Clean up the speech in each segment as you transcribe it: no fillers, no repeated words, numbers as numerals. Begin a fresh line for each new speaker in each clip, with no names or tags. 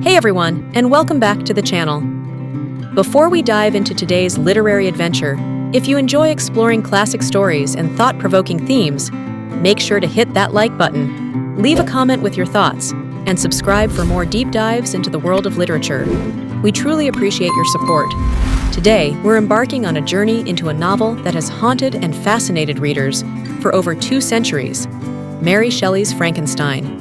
Hey everyone, and welcome back to the channel. Before we dive into today's literary adventure, if you enjoy exploring classic stories and thought-provoking themes, make sure to hit that like button, leave a comment with your thoughts, and subscribe for more deep dives into the world of literature. We truly appreciate your support. Today, we're embarking on a journey into a novel that has haunted and fascinated readers for over 2 centuries, Mary Shelley's Frankenstein.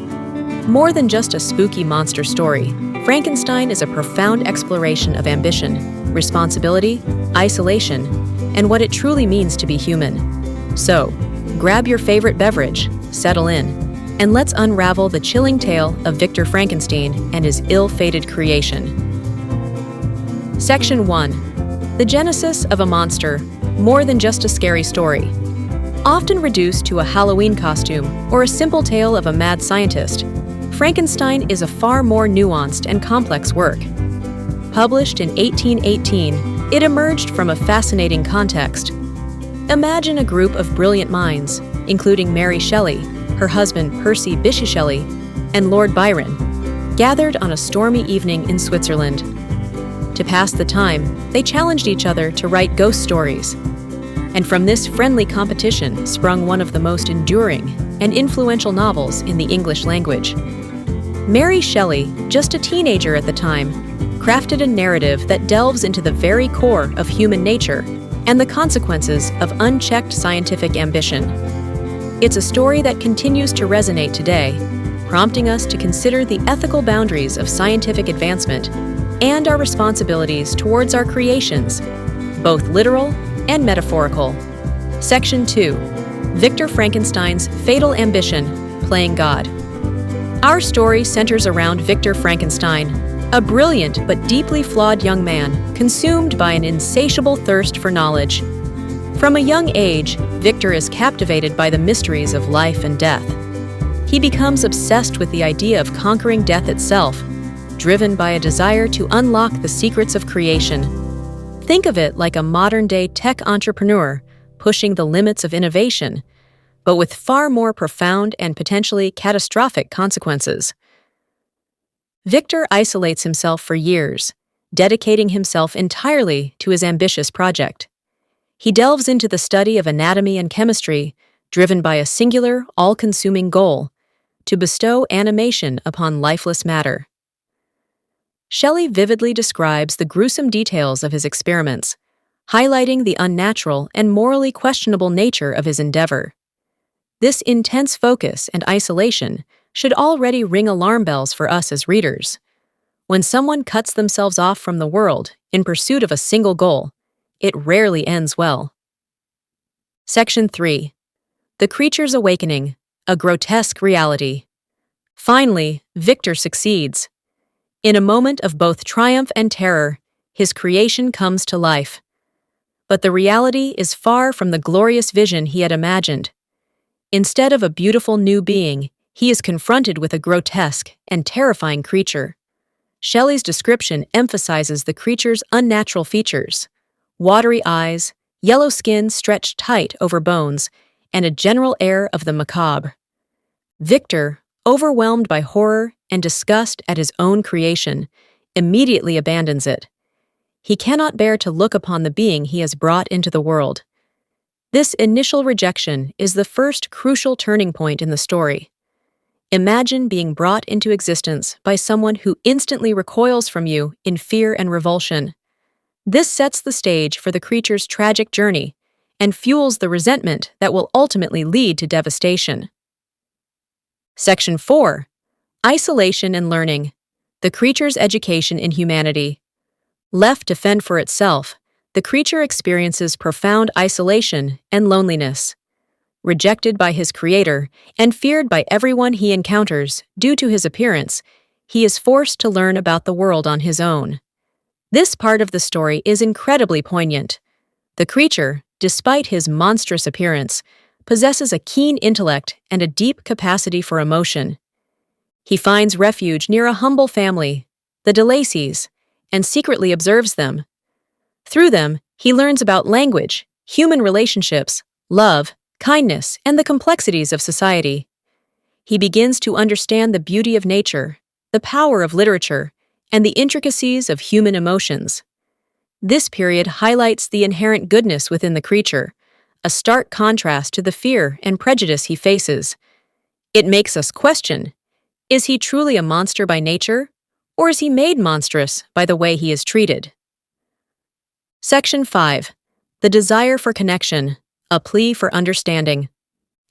More than just a spooky monster story, Frankenstein is a profound exploration of ambition, responsibility, isolation, and what it truly means to be human. So, grab your favorite beverage, settle in, and let's unravel the chilling tale of Victor Frankenstein and his ill-fated creation. Section 1. The genesis of a monster, more than just a scary story. Often reduced to a Halloween costume or a simple tale of a mad scientist, Frankenstein is a far more nuanced and complex work. Published in 1818, it emerged from a fascinating context. Imagine a group of brilliant minds, including Mary Shelley, her husband Percy Bysshe Shelley, and Lord Byron, gathered on a stormy evening in Switzerland. To pass the time, they challenged each other to write ghost stories. And from this friendly competition sprung one of the most enduring and influential novels in the English language. Mary Shelley, just a teenager at the time, crafted a narrative that delves into the very core of human nature and the consequences of unchecked scientific ambition. It's a story that continues to resonate today, prompting us to consider the ethical boundaries of scientific advancement and our responsibilities towards our creations, both literal and metaphorical. Section 2. Victor Frankenstein's fatal ambition, playing God. Our story centers around Victor Frankenstein, a brilliant but deeply flawed young man consumed by an insatiable thirst for knowledge. From a young age, Victor is captivated by the mysteries of life and death. He becomes obsessed with the idea of conquering death itself, driven by a desire to unlock the secrets of creation. Think of it like a modern-day tech entrepreneur pushing the limits of innovation, but with far more profound and potentially catastrophic consequences. Victor isolates himself for years, dedicating himself entirely to his ambitious project. He delves into the study of anatomy and chemistry, driven by a singular, all-consuming goal: to bestow animation upon lifeless matter. Shelley vividly describes the gruesome details of his experiments, highlighting the unnatural and morally questionable nature of his endeavor. This intense focus and isolation should already ring alarm bells for us as readers. When someone cuts themselves off from the world in pursuit of a single goal, it rarely ends well. Section 3. The Creature's Awakening, a grotesque reality. Finally, Victor succeeds. In a moment of both triumph and terror, his creation comes to life. But the reality is far from the glorious vision he had imagined. Instead of a beautiful new being, he is confronted with a grotesque and terrifying creature. Shelley's description emphasizes the creature's unnatural features: watery eyes, yellow skin stretched tight over bones, and a general air of the macabre. Victor, overwhelmed by horror and disgust at his own creation, immediately abandons it. He cannot bear to look upon the being he has brought into the world. This initial rejection is the first crucial turning point in the story. Imagine being brought into existence by someone who instantly recoils from you in fear and revulsion. This sets the stage for the creature's tragic journey and fuels the resentment that will ultimately lead to devastation. Section 4. Isolation and Learning. The Creature's Education in Humanity. Left to fend for itself, the creature experiences profound isolation and loneliness. Rejected by his creator and feared by everyone he encounters due to his appearance, he is forced to learn about the world on his own. This part of the story is incredibly poignant. The creature, despite his monstrous appearance, possesses a keen intellect and a deep capacity for emotion. He finds refuge near a humble family, the de Lacys, and secretly observes them. Through them, he learns about language, human relationships, love, kindness, and the complexities of society. He begins to understand the beauty of nature, the power of literature, and the intricacies of human emotions. This period highlights the inherent goodness within the creature, a stark contrast to the fear and prejudice he faces. It makes us question, is he truly a monster by nature, or is he made monstrous by the way he is treated? Section 5. The desire for connection, a plea for understanding.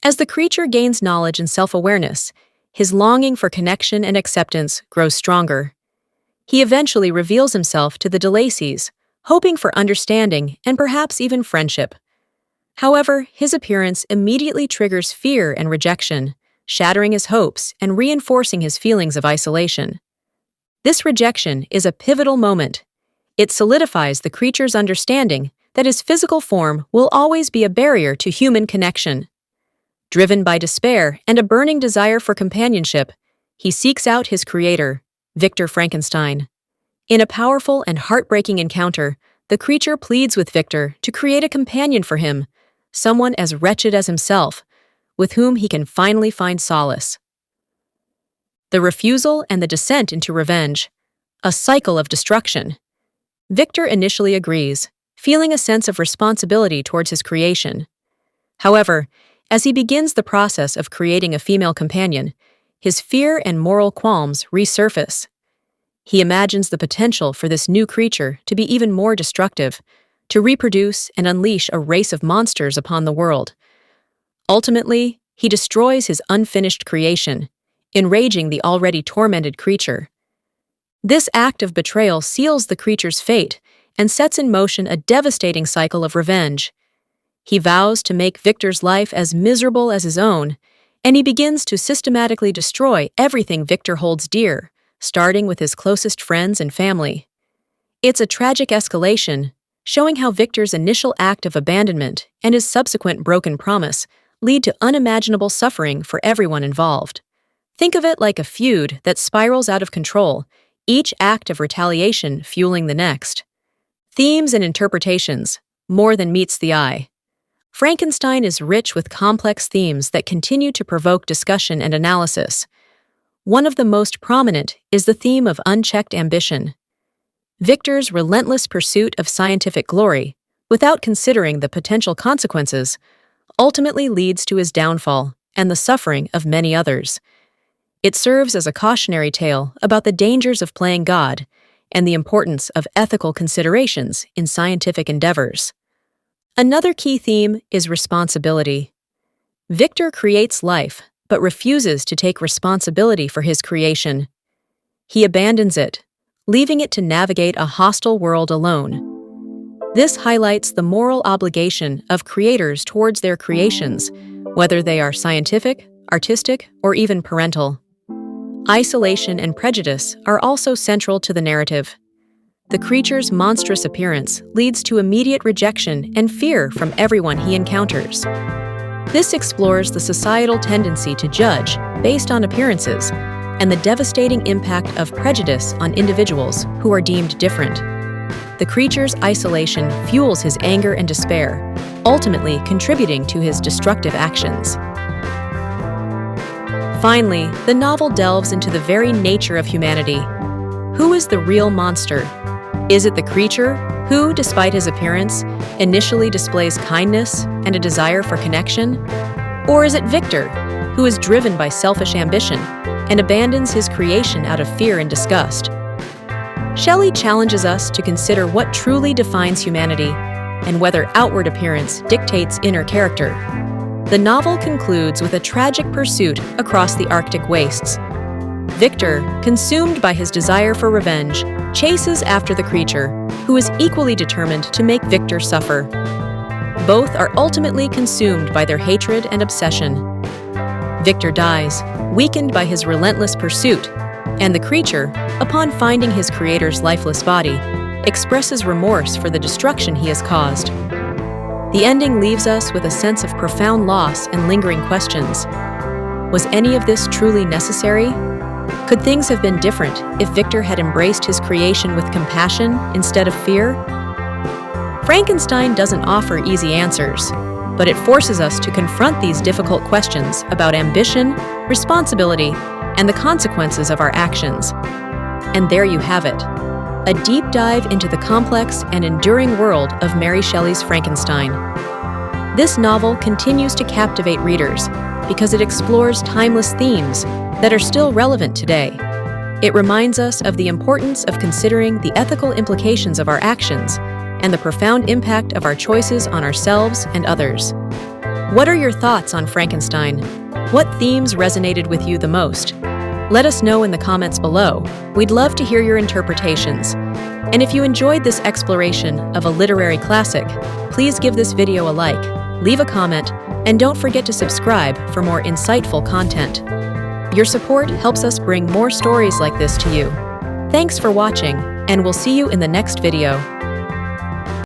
As the creature gains knowledge and self-awareness, his longing for connection and acceptance grows stronger. He eventually reveals himself to the de Lacys, hoping for understanding and perhaps even friendship. However, his appearance immediately triggers fear and rejection, shattering his hopes and reinforcing his feelings of isolation. This rejection is a pivotal moment. It solidifies the creature's understanding that his physical form will always be a barrier to human connection. Driven by despair and a burning desire for companionship, he seeks out his creator, Victor Frankenstein. In a powerful and heartbreaking encounter, the creature pleads with Victor to create a companion for him, someone as wretched as himself, with whom he can finally find solace. The refusal and the descent into revenge, a cycle of destruction. Victor initially agrees, feeling a sense of responsibility towards his creation. However, as he begins the process of creating a female companion, his fear and moral qualms resurface. He imagines the potential for this new creature to be even more destructive, to reproduce and unleash a race of monsters upon the world. Ultimately, he destroys his unfinished creation, enraging the already tormented creature. This act of betrayal seals the creature's fate and sets in motion a devastating cycle of revenge. He vows to make Victor's life as miserable as his own, and he begins to systematically destroy everything Victor holds dear, starting with his closest friends and family. It's a tragic escalation, showing how Victor's initial act of abandonment and his subsequent broken promise lead to unimaginable suffering for everyone involved. Think of it like a feud that spirals out of control, each act of retaliation fueling the next. Themes and interpretations, more than meets the eye. Frankenstein is rich with complex themes that continue to provoke discussion and analysis. One of the most prominent is the theme of unchecked ambition. Victor's relentless pursuit of scientific glory, without considering the potential consequences, ultimately leads to his downfall and the suffering of many others. It serves as a cautionary tale about the dangers of playing God and the importance of ethical considerations in scientific endeavors. Another key theme is responsibility. Victor creates life, but refuses to take responsibility for his creation. He abandons it, leaving it to navigate a hostile world alone. This highlights the moral obligation of creators towards their creations, whether they are scientific, artistic, or even parental. Isolation and prejudice are also central to the narrative. The creature's monstrous appearance leads to immediate rejection and fear from everyone he encounters. This explores the societal tendency to judge based on appearances and the devastating impact of prejudice on individuals who are deemed different. The creature's isolation fuels his anger and despair, ultimately contributing to his destructive actions. Finally, the novel delves into the very nature of humanity. Who is the real monster? Is it the creature who, despite his appearance, initially displays kindness and a desire for connection? Or is it Victor, who is driven by selfish ambition and abandons his creation out of fear and disgust? Shelley challenges us to consider what truly defines humanity and whether outward appearance dictates inner character. The novel concludes with a tragic pursuit across the Arctic wastes. Victor, consumed by his desire for revenge, chases after the creature, who is equally determined to make Victor suffer. Both are ultimately consumed by their hatred and obsession. Victor dies, weakened by his relentless pursuit, and the creature, upon finding his creator's lifeless body, expresses remorse for the destruction he has caused. The ending leaves us with a sense of profound loss and lingering questions. Was any of this truly necessary? Could things have been different if Victor had embraced his creation with compassion instead of fear? Frankenstein doesn't offer easy answers, but it forces us to confront these difficult questions about ambition, responsibility, and the consequences of our actions. And there you have it, a deep dive into the complex and enduring world of Mary Shelley's Frankenstein. This novel continues to captivate readers because it explores timeless themes that are still relevant today. It reminds us of the importance of considering the ethical implications of our actions and the profound impact of our choices on ourselves and others. What are your thoughts on Frankenstein? What themes resonated with you the most? Let us know in the comments below. We'd love to hear your interpretations. And if you enjoyed this exploration of a literary classic, please give this video a like, leave a comment, and don't forget to subscribe for more insightful content. Your support helps us bring more stories like this to you. Thanks for watching, and we'll see you in the next video.